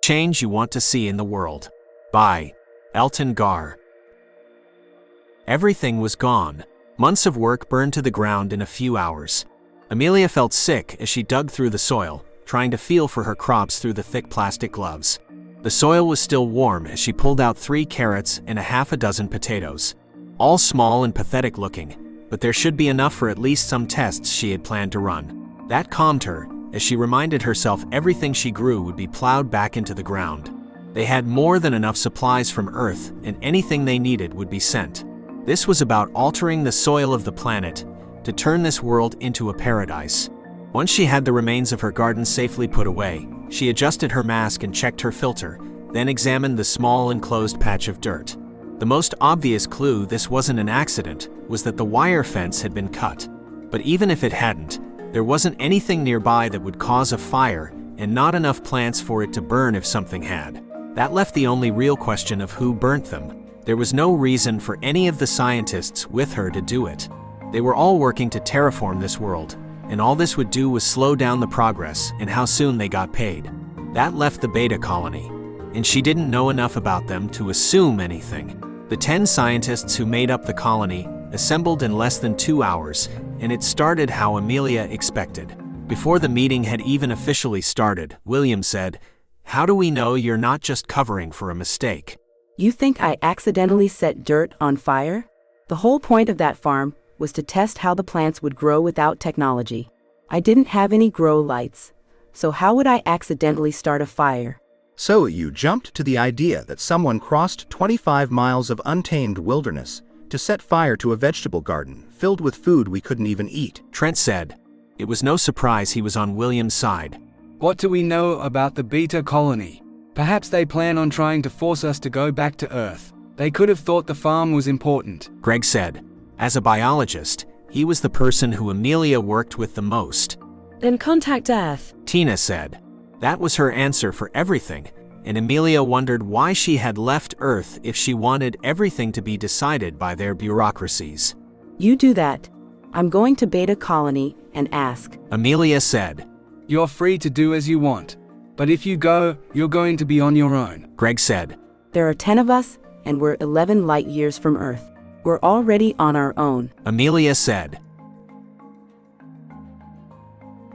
change you want to see in the world. By Elton Gar. Everything was gone. Months of work burned to the ground in a few hours. Amelia felt sick as she dug through the soil, trying to feel for her crops through the thick plastic gloves. The soil was still warm as she pulled out 3 carrots and a half a dozen potatoes. All small and pathetic looking, but there should be enough for at least some tests she had planned to run. That calmed her, as she reminded herself everything she grew would be plowed back into the ground. They had more than enough supplies from Earth, and anything they needed would be sent. This was about altering the soil of the planet to turn this world into a paradise. Once she had the remains of her garden safely put away, she adjusted her mask and checked her filter, then examined the small enclosed patch of dirt. The most obvious clue this wasn't an accident was that the wire fence had been cut. But even if it hadn't, there wasn't anything nearby that would cause a fire, and not enough plants for it to burn if something had. That left the only real question of who burnt them. There was no reason for any of the scientists with her to do it. They were all working to terraform this world, and all this would do was slow down the progress and how soon they got paid. That left the Beta colony, and she didn't know enough about them to assume anything. The 10 scientists who made up the colony assembled in less than 2 hours, and it started how Amelia expected. Before the meeting had even officially started, William said, "How do we know you're not just covering for a mistake?" You think I accidentally set dirt on fire? The whole point of that farm was to test how the plants would grow without technology. I didn't have any grow lights, so how would I accidentally start a fire? So you jumped to the idea that someone crossed 25 miles of untamed wilderness to set fire to a vegetable garden filled with food we couldn't even eat, Trent said. It was no surprise he was on William's side. What do we know about the Beta colony? Perhaps they plan on trying to force us to go back to Earth. They could have thought the farm was important, Greg said. As a biologist, he was the person who Amelia worked with the most. Then contact Earth, Tina said. That was her answer for everything, and Amelia wondered why she had left Earth if she wanted everything to be decided by their bureaucracies. You do that. I'm going to Beta colony and ask. Amelia said. You're free to do as you want. But if you go, you're going to be on your own, Greg said. There are 10 of us, and we're 11 light years from Earth. We're already on our own, Amelia said.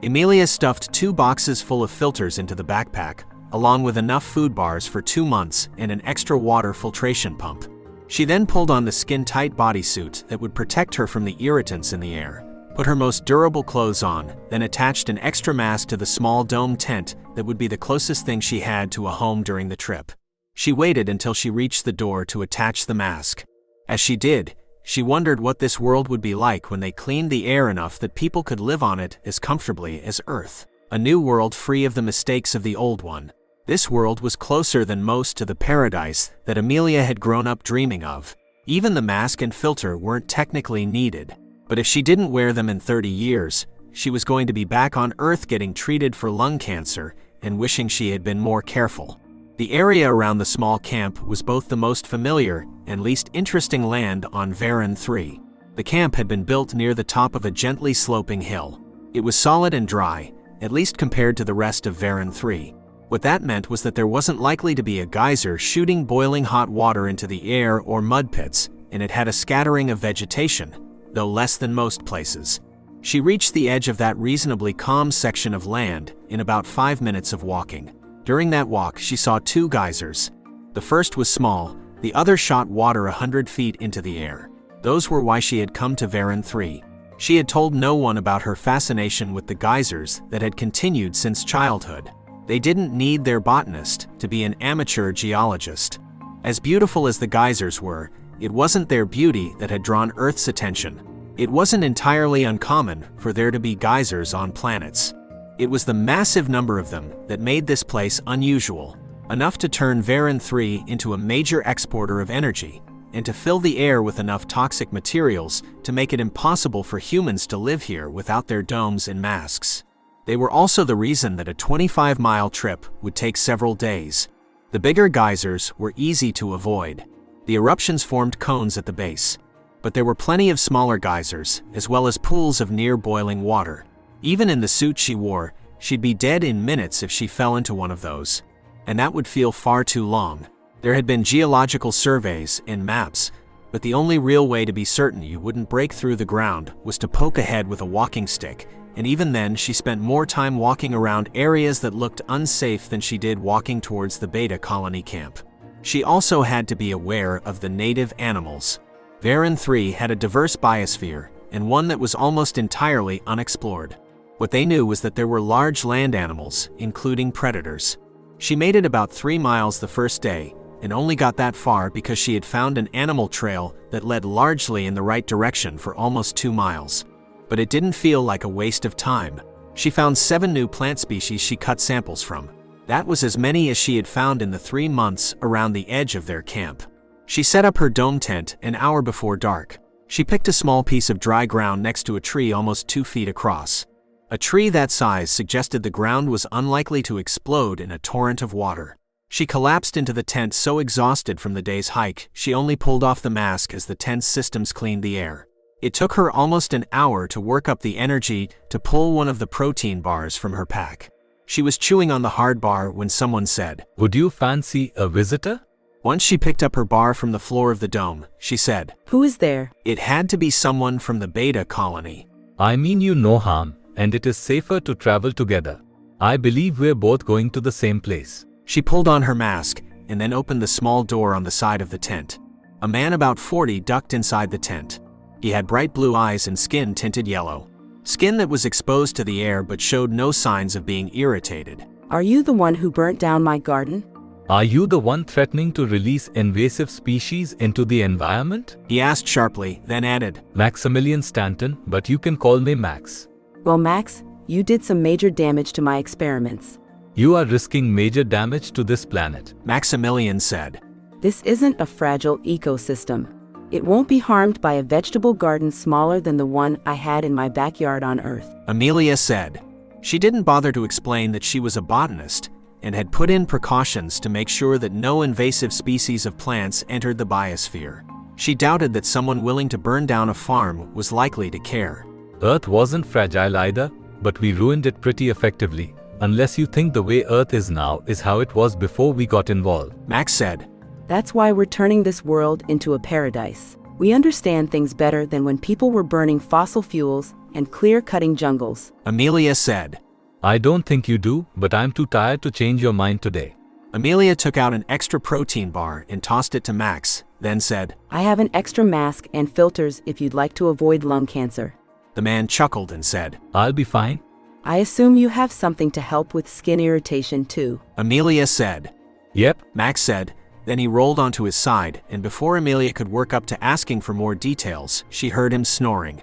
Amelia stuffed 2 boxes full of filters into the backpack, along with enough food bars for 2 months and an extra water filtration pump. She then pulled on the skin-tight bodysuit that would protect her from the irritants in the air, put her most durable clothes on, then attached an extra mask to the small dome tent that would be the closest thing she had to a home during the trip. She waited until she reached the door to attach the mask. As she did, she wondered what this world would be like when they cleaned the air enough that people could live on it as comfortably as Earth. A new world free of the mistakes of the old one. This world was closer than most to the paradise that Amelia had grown up dreaming of. Even the mask and filter weren't technically needed. But if she didn't wear them in 30 years, she was going to be back on Earth getting treated for lung cancer and wishing she had been more careful. The area around the small camp was both the most familiar and least interesting land on Verin 3. The camp had been built near the top of a gently sloping hill. It was solid and dry, at least compared to the rest of Verin 3. What that meant was that there wasn't likely to be a geyser shooting boiling hot water into the air or mud pits, and it had a scattering of vegetation, though less than most places. She reached the edge of that reasonably calm section of land in about 5 minutes of walking. During that walk, she saw 2 geysers. The first was small, the other shot water 100 feet into the air. Those were why she had come to Verin 3. She had told no one about her fascination with the geysers that had continued since childhood. They didn't need their botanist to be an amateur geologist. As beautiful as the geysers were, it wasn't their beauty that had drawn Earth's attention. It wasn't entirely uncommon for there to be geysers on planets. It was the massive number of them that made this place unusual, enough to turn Verin 3 into a major exporter of energy, and to fill the air with enough toxic materials to make it impossible for humans to live here without their domes and masks. They were also the reason that a 25-mile trip would take several days. The bigger geysers were easy to avoid. The eruptions formed cones at the base. But there were plenty of smaller geysers, as well as pools of near-boiling water. Even in the suit she wore, she'd be dead in minutes if she fell into one of those. and that would feel far too long. There had been geological surveys and maps, but the only real way to be certain you wouldn't break through the ground was to poke ahead with a walking stick, and even then she spent more time walking around areas that looked unsafe than she did walking towards the Beta colony camp. She also had to be aware of the native animals. Verin 3 had a diverse biosphere, and one that was almost entirely unexplored. What they knew was that there were large land animals, including predators. She made it about 3 miles the first day, and only got that far because she had found an animal trail that led largely in the right direction for almost 2 miles. But it didn't feel like a waste of time. She found 7 new plant species she cut samples from. That was as many as she had found in the 3 months around the edge of their camp. She set up her dome tent an hour before dark. She picked a small piece of dry ground next to a tree almost 2 feet across. A tree that size suggested the ground was unlikely to explode in a torrent of water. She collapsed into the tent so exhausted from the day's hike, she only pulled off the mask as the tent's systems cleaned the air. It took her almost an hour to work up the energy to pull one of the protein bars from her pack. She was chewing on the hard bar when someone said, "Would you fancy a visitor?" Once she picked up her bar from the floor of the dome, she said, Who is there? It had to be someone from the Beta colony. "I mean you no harm, and it is safer to travel together. I believe we're both going to the same place." She pulled on her mask and then opened the small door on the side of the tent. A man about 40 ducked inside the tent. He had bright blue eyes and skin tinted yellow. Skin that was exposed to the air but showed no signs of being irritated. Are you the one who burnt down my garden? "Are you the one threatening to release invasive species into the environment?" He asked sharply, then added, "Maximilian Stanton, but you can call me Max." Well, Max, you did some major damage to my experiments. "You are risking major damage to this planet." Maximilian said. This isn't a fragile ecosystem. It won't be harmed by a vegetable garden smaller than the one I had in my backyard on Earth. Amelia said. She didn't bother to explain that she was a botanist and had put in precautions to make sure that no invasive species of plants entered the biosphere. She doubted that someone willing to burn down a farm was likely to care. Earth wasn't fragile either, but we ruined it pretty effectively. Unless you think the way Earth is now is how it was before we got involved. Max said. That's why we're turning this world into a paradise. We understand things better than when people were burning fossil fuels and clear-cutting jungles. Amelia said. I don't think you do, but I'm too tired to change your mind today. Amelia took out an extra protein bar and tossed it to Max, then said, I have an extra mask and filters if you'd like to avoid lung cancer. The man chuckled and said, I'll be fine. I assume you have something to help with skin irritation too. Amelia said. Yep. Max said. Then he rolled onto his side, and before Amelia could work up to asking for more details, she heard him snoring.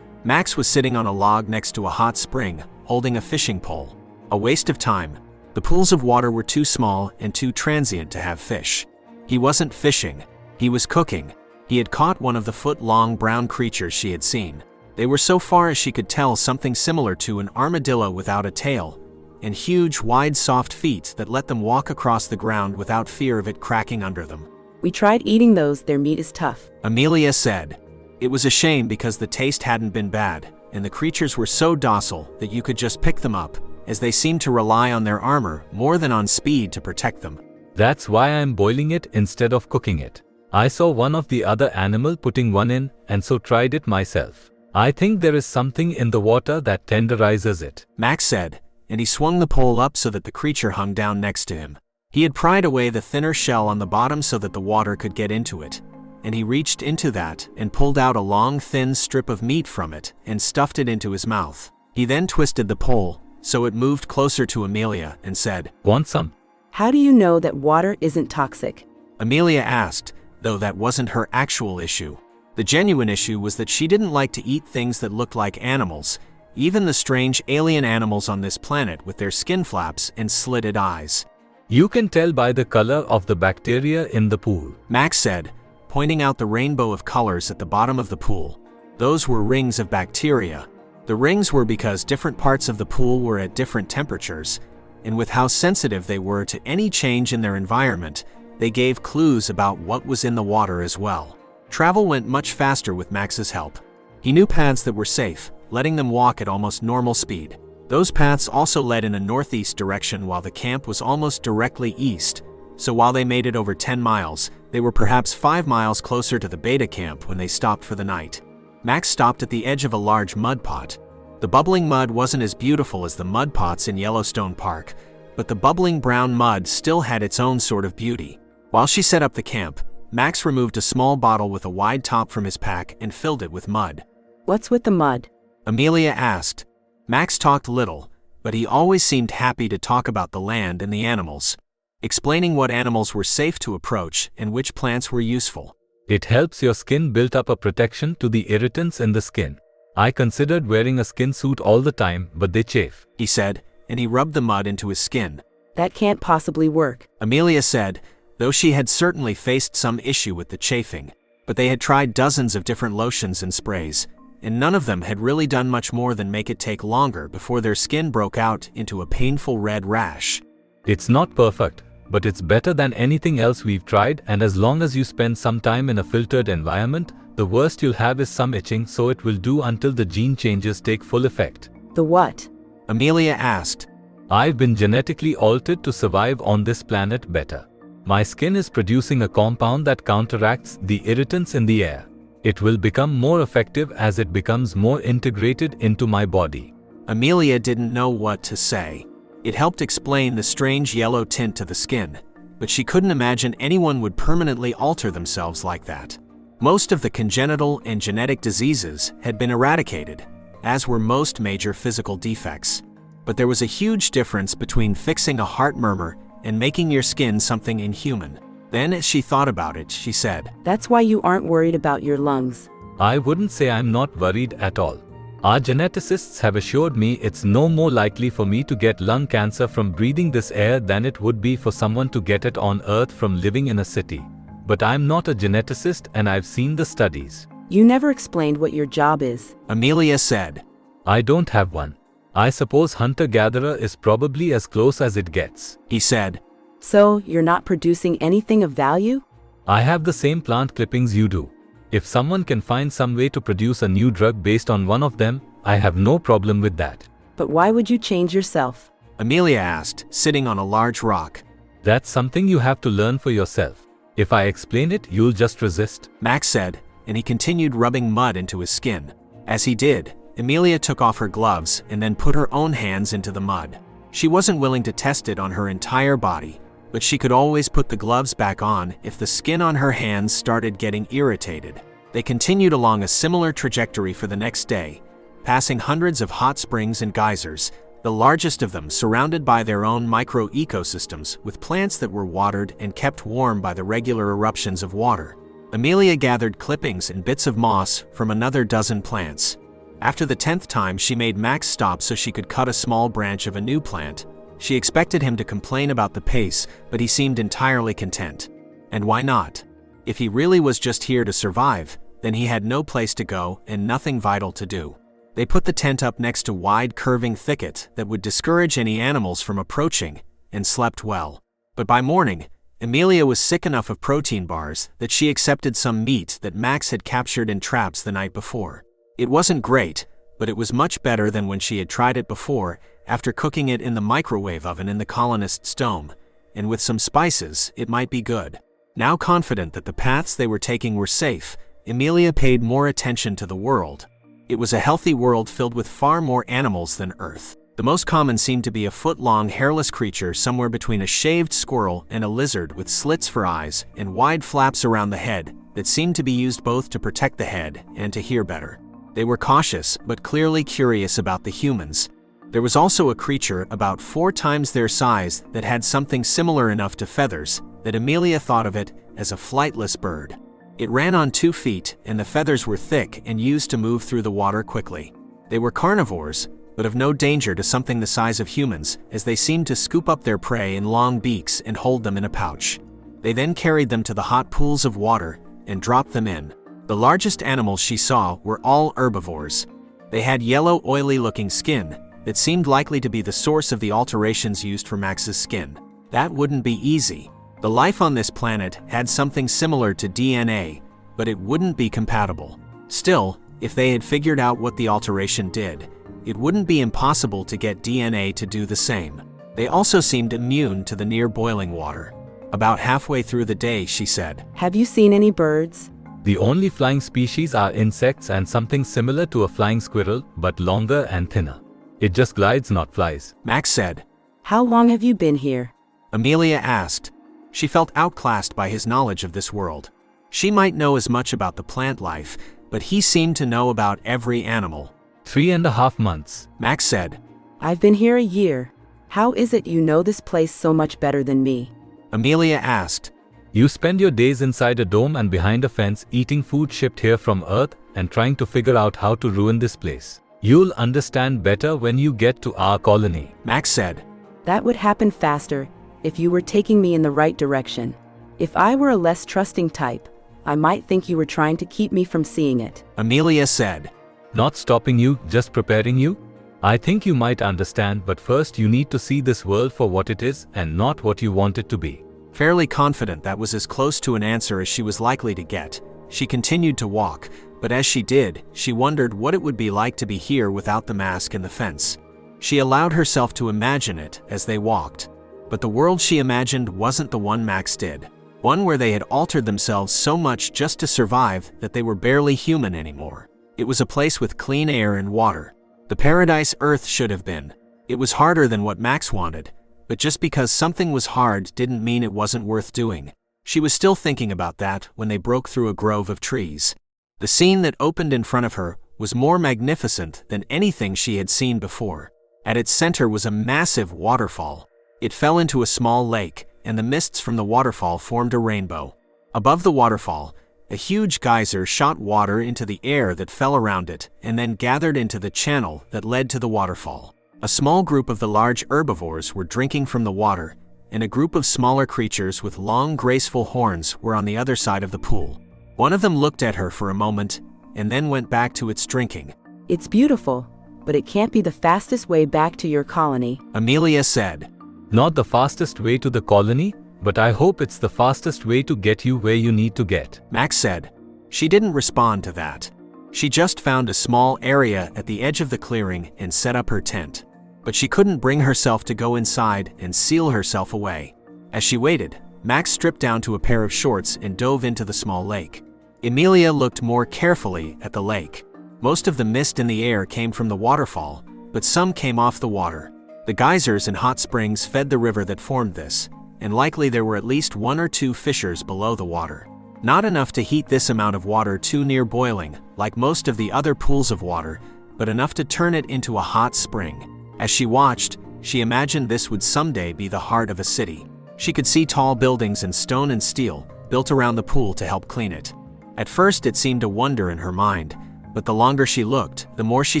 Max was sitting on a log next to a hot spring, holding a fishing pole. A waste of time. The pools of water were too small and too transient to have fish. He wasn't fishing. He was cooking. He had caught one of the foot-long brown creatures she had seen. They were, so far as she could tell, something similar to an armadillo without a tail, and huge, wide, soft feet that let them walk across the ground without fear of it cracking under them. We tried eating those, their meat is tough. Amelia said. It was a shame because the taste hadn't been bad, and the creatures were so docile that you could just pick them up, as they seemed to rely on their armor more than on speed to protect them. That's why I'm boiling it instead of cooking it. I saw one of the other animal putting one in, and so tried it myself. I think there is something in the water that tenderizes it, Max said, and he swung the pole up so that the creature hung down next to him. He had pried away the thinner shell on the bottom so that the water could get into it, and he reached into that and pulled out a long, thin strip of meat from it and stuffed it into his mouth. He then twisted the pole so it moved closer to Amelia and said, Want some? How do you know that water isn't toxic? Amelia asked, though that wasn't her actual issue. The genuine issue was that she didn't like to eat things that looked like animals, even the strange alien animals on this planet with their skin flaps and slitted eyes. You can tell by the color of the bacteria in the pool, Max said, pointing out the rainbow of colors at the bottom of the pool. Those were rings of bacteria. The rings were because different parts of the pool were at different temperatures, and with how sensitive they were to any change in their environment, they gave clues about what was in the water as well. Travel went much faster with Max's help. He knew paths that were safe, letting them walk at almost normal speed. Those paths also led in a northeast direction while the camp was almost directly east, so while they made it over 10 miles, they were perhaps 5 miles closer to the beta camp when they stopped for the night. Max stopped at the edge of a large mud pot. The bubbling mud wasn't as beautiful as the mud pots in Yellowstone Park, but the bubbling brown mud still had its own sort of beauty. While she set up the camp, Max removed a small bottle with a wide top from his pack and filled it with mud. What's with the mud? Amelia asked. Max talked little, but he always seemed happy to talk about the land and the animals, explaining what animals were safe to approach and which plants were useful. It helps your skin build up a protection to the irritants in the skin. I considered wearing a skin suit all the time, but they chafe, he said, and he rubbed the mud into his skin. That can't possibly work, Amelia said, though she had certainly faced some issue with the chafing. But they had tried dozens of different lotions and sprays, and none of them had really done much more than make it take longer before their skin broke out into a painful red rash. It's not perfect, but it's better than anything else we've tried, and as long as you spend some time in a filtered environment, the worst you'll have is some itching, so it will do until the gene changes take full effect. The what? Amelia asked. I've been genetically altered to survive on this planet better. My skin is producing a compound that counteracts the irritants in the air. It will become more effective as it becomes more integrated into my body. Amelia didn't know what to say. It helped explain the strange yellow tint to the skin, but she couldn't imagine anyone would permanently alter themselves like that. Most of the congenital and genetic diseases had been eradicated, as were most major physical defects. But there was a huge difference between fixing a heart murmur and making your skin something inhuman. Then, as she thought about it, she said, That's why you aren't worried about your lungs. I wouldn't say I'm not worried at all. Our geneticists have assured me it's no more likely for me to get lung cancer from breathing this air than it would be for someone to get it on Earth from living in a city. But I'm not a geneticist and I've seen the studies. You never explained what your job is. Amelia said. I don't have one. I suppose hunter-gatherer is probably as close as it gets, he said. So, you're not producing anything of value? I have the same plant clippings you do. If someone can find some way to produce a new drug based on one of them, I have no problem with that. But why would you change yourself? Amelia asked, sitting on a large rock. That's something you have to learn for yourself. If I explain it, you'll just resist, Max said, and he continued rubbing mud into his skin. As he did, Amelia took off her gloves and then put her own hands into the mud. She wasn't willing to test it on her entire body, but she could always put the gloves back on if the skin on her hands started getting irritated. They continued along a similar trajectory for the next day, passing hundreds of hot springs and geysers, the largest of them surrounded by their own micro-ecosystems with plants that were watered and kept warm by the regular eruptions of water. Amelia gathered clippings and bits of moss from another dozen plants. After the 10th time she made Max stop so she could cut a small branch of a new plant. She expected him to complain about the pace, but he seemed entirely content. And why not? If he really was just here to survive, then he had no place to go and nothing vital to do. They put the tent up next to a wide curving thicket that would discourage any animals from approaching, and slept well. But by morning, Amelia was sick enough of protein bars that she accepted some meat that Max had captured in traps the night before. It wasn't great, but it was much better than when she had tried it before, after cooking it in the microwave oven in the colonist's dome, and with some spices, it might be good. Now confident that the paths they were taking were safe, Amelia paid more attention to the world. It was a healthy world filled with far more animals than Earth. The most common seemed to be a foot-long hairless creature somewhere between a shaved squirrel and a lizard with slits for eyes and wide flaps around the head that seemed to be used both to protect the head and to hear better. They were cautious but clearly curious about the humans. There was also a creature about 4 times their size that had something similar enough to feathers that Amelia thought of it as a flightless bird. It ran on 2 feet and the feathers were thick and used to move through the water quickly. They were carnivores, but of no danger to something the size of humans, as they seemed to scoop up their prey in long beaks and hold them in a pouch. They then carried them to the hot pools of water and dropped them in. The largest animals she saw were all herbivores. They had yellow, oily-looking skin that seemed likely to be the source of the alterations used for Max's skin. That wouldn't be easy. The life on this planet had something similar to DNA, but it wouldn't be compatible. Still, if they had figured out what the alteration did, It wouldn't be impossible to get DNA to do the same. They also seemed immune to the near boiling water. About halfway through the day, she said, Have you seen any birds? The only flying species are insects and something similar to a flying squirrel, but longer and thinner. It just glides, not flies. Max said. How long have you been here? Amelia asked. She felt outclassed by his knowledge of this world. She might know as much about the plant life, but he seemed to know about every animal. 3.5 months. Max said. I've been here a year. How is it you know this place so much better than me? Amelia asked. You spend your days inside a dome and behind a fence eating food shipped here from Earth and trying to figure out how to ruin this place. You'll understand better when you get to our colony. Max said. That would happen faster if you were taking me in the right direction. If I were a less trusting type, I might think you were trying to keep me from seeing it. Amelia said. Not stopping you, just preparing you? I think you might understand, but first you need to see this world for what it is and not what you want it to be. Fairly confident that was as close to an answer as she was likely to get, she continued to walk, but as she did, she wondered what it would be like to be here without the mask and the fence. She allowed herself to imagine it as they walked. But the world she imagined wasn't the one Max did. One where they had altered themselves so much just to survive that they were barely human anymore. It was a place with clean air and water. The paradise Earth should have been. It was harder than what Max wanted, but just because something was hard didn't mean it wasn't worth doing. She was still thinking about that when they broke through a grove of trees. The scene that opened in front of her was more magnificent than anything she had seen before. At its center was a massive waterfall. It fell into a small lake, and the mists from the waterfall formed a rainbow. Above the waterfall, a huge geyser shot water into the air that fell around it and then gathered into the channel that led to the waterfall. A small group of the large herbivores were drinking from the water, and a group of smaller creatures with long, graceful horns were on the other side of the pool. One of them looked at her for a moment and then went back to its drinking. It's beautiful, but it can't be the fastest way back to your colony, Amelia said. Not the fastest way to the colony, but I hope it's the fastest way to get you where you need to get. Max said. She didn't respond to that. She just found a small area at the edge of the clearing and set up her tent. But she couldn't bring herself to go inside and seal herself away. As she waited, Max stripped down to a pair of shorts and dove into the small lake. Amelia looked more carefully at the lake. Most of the mist in the air came from the waterfall, but some came off the water. The geysers and hot springs fed the river that formed this, and likely there were at least 1 or 2 fissures below the water. Not enough to heat this amount of water too near boiling, like most of the other pools of water, but enough to turn it into a hot spring. As she watched, she imagined this would someday be the heart of a city. She could see tall buildings in stone and steel, built around the pool to help clean it. At first it seemed a wonder in her mind, but the longer she looked, the more she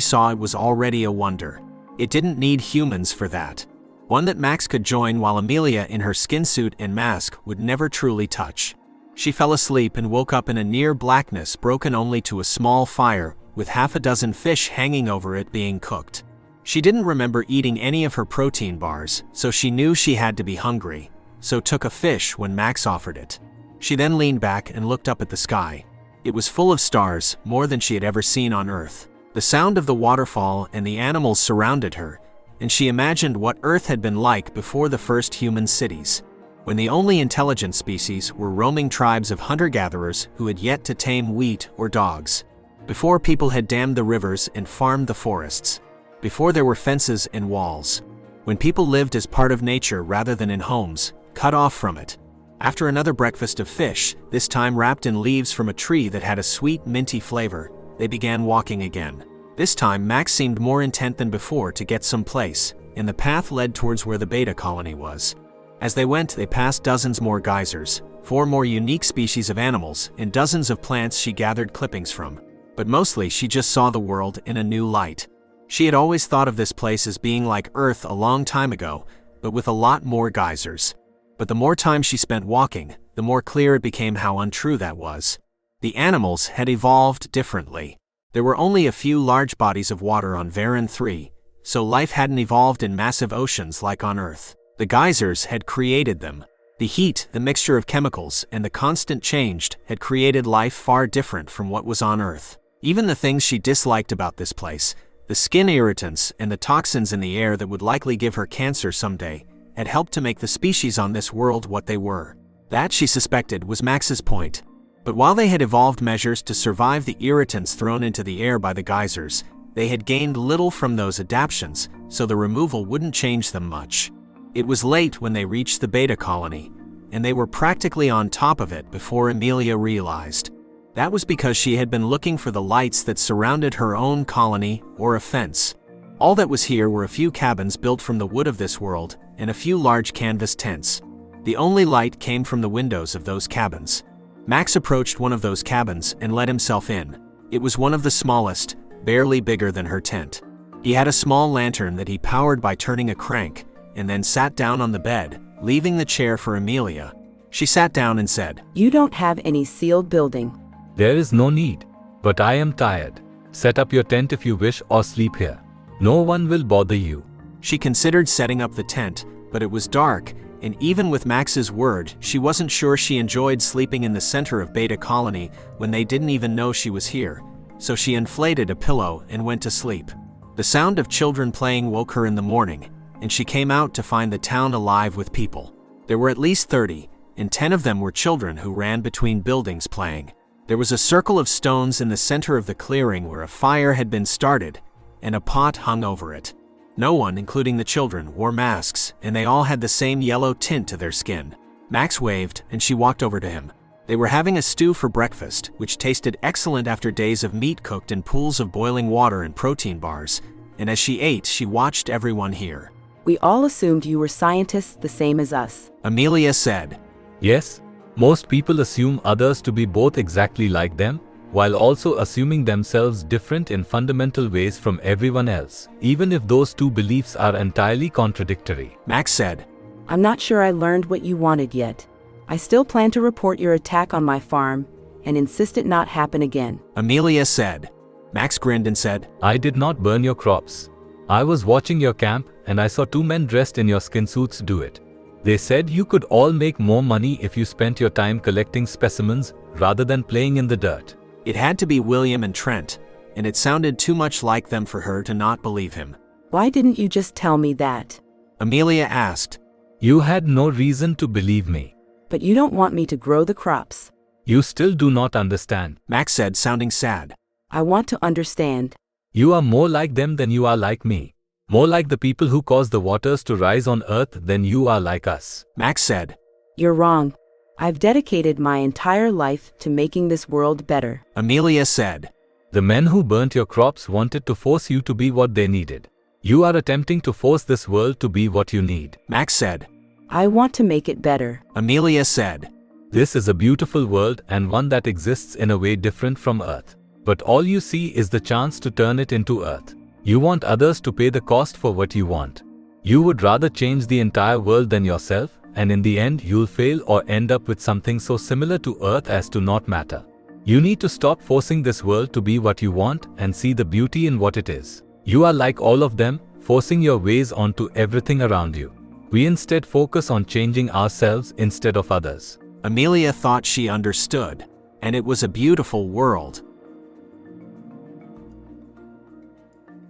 saw it was already a wonder. It didn't need humans for that. One that Max could join while Amelia in her skin suit and mask would never truly touch. She fell asleep and woke up in a near blackness broken only to a small fire with half a dozen fish hanging over it being cooked. She didn't remember eating any of her protein bars, so she knew she had to be hungry, so took a fish when Max offered it. She then leaned back and looked up at the sky. It was full of stars, more than she had ever seen on Earth. The sound of the waterfall and the animals surrounded her, and she imagined what Earth had been like before the first human cities, when the only intelligent species were roaming tribes of hunter-gatherers who had yet to tame wheat or dogs, before people had dammed the rivers and farmed the forests, before there were fences and walls, when people lived as part of nature rather than in homes, cut off from it. After another breakfast of fish, this time wrapped in leaves from a tree that had a sweet, minty flavor, they began walking again. This time, Max seemed more intent than before to get someplace, and the path led towards where the beta colony was. As they went, they passed dozens more geysers, 4 more unique species of animals, and dozens of plants she gathered clippings from. But mostly, she just saw the world in a new light. She had always thought of this place as being like Earth a long time ago, but with a lot more geysers. But the more time she spent walking, the more clear it became how untrue that was. The animals had evolved differently. There were only a few large bodies of water on Verin 3, so life hadn't evolved in massive oceans like on Earth. The geysers had created them. The heat, the mixture of chemicals, and the constant change had created life far different from what was on Earth. Even the things she disliked about this place, The skin irritants and the toxins in the air that would likely give her cancer someday had helped to make the species on this world what they were. That, she suspected, was Max's point. But while they had evolved measures to survive the irritants thrown into the air by the geysers, they had gained little from those adaptations, so the removal wouldn't change them much. It was late when they reached the beta colony, and they were practically on top of it before Amelia realized. That was because she had been looking for the lights that surrounded her own colony or a fence. All that was here were a few cabins built from the wood of this world and a few large canvas tents. The only light came from the windows of those cabins. Max approached one of those cabins and let himself in. It was one of the smallest, barely bigger than her tent. He had a small lantern that he powered by turning a crank, and then sat down on the bed, leaving the chair for Amelia. She sat down and said, You don't have any sealed building. There is no need. But I am tired. Set up your tent if you wish or sleep here. No one will bother you. She considered setting up the tent, but it was dark, and even with Max's word, she wasn't sure she enjoyed sleeping in the center of Beta Colony when they didn't even know she was here, so she inflated a pillow and went to sleep. The sound of children playing woke her in the morning, and she came out to find the town alive with people. There were at least 30, and 10 of them were children who ran between buildings playing. There was a circle of stones in the center of the clearing where a fire had been started, and a pot hung over it. No one, including the children, wore masks, and they all had the same yellow tint to their skin. Max waved, and she walked over to him. They were having a stew for breakfast, which tasted excellent after days of meat cooked in pools of boiling water and protein bars, and as she ate, she watched everyone here. We all assumed you were scientists the same as us. Amelia said. Yes, most people assume others to be both exactly like them, while also assuming themselves different in fundamental ways from everyone else, even if those two beliefs are entirely contradictory. Max said. I'm not sure I learned what you wanted yet. I still plan to report your attack on my farm and insist it not happen again. Amelia said. Max grinned and said, I did not burn your crops. I was watching your camp and I saw 2 men dressed in your skin suits do it. They said you could all make more money if you spent your time collecting specimens rather than playing in the dirt. It had to be William and Trent, and it sounded too much like them for her to not believe him. Why didn't you just tell me that? Amelia asked. You had no reason to believe me. But you don't want me to grow the crops. You still do not understand. Max said, sounding sad. I want to understand. You are more like them than you are like me. More like the people who cause the waters to rise on earth than you are like us. Max said. You're wrong. I've dedicated my entire life to making this world better. Amelia said. The men who burnt your crops wanted to force you to be what they needed. You are attempting to force this world to be what you need. Max said. I want to make it better. Amelia said. This is a beautiful world and one that exists in a way different from Earth. But all you see is the chance to turn it into Earth. You want others to pay the cost for what you want. You would rather change the entire world than yourself, and in the end you'll fail or end up with something so similar to Earth as to not matter. You need to stop forcing this world to be what you want and see the beauty in what it is. You are like all of them, forcing your ways onto everything around you. We instead focus on changing ourselves instead of others. Amelia thought she understood, and it was a beautiful world.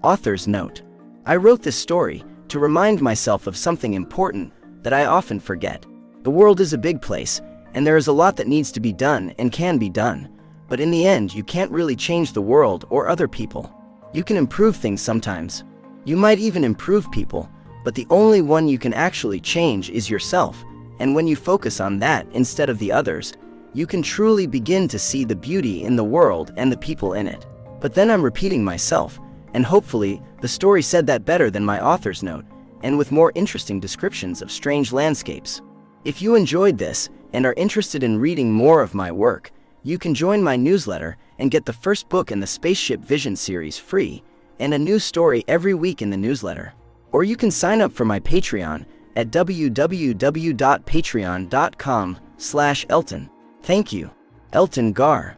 Author's note. I wrote this story to remind myself of something important that I often forget. The world is a big place, and there is a lot that needs to be done and can be done. But in the end, you can't really change the world or other people. You can improve things sometimes. You might even improve people, but the only one you can actually change is yourself. And when you focus on that instead of the others, you can truly begin to see the beauty in the world and the people in it. But then I'm repeating myself, and hopefully the story said that better than my author's note, and with more interesting descriptions of strange landscapes. If you enjoyed this and are interested in reading more of my work, you can join my newsletter and get the first book in the Spaceship Vision series free, and a new story every week in the newsletter. Or you can sign up for my Patreon at www.patreon.com/Elton. Thank you. Elton Gar.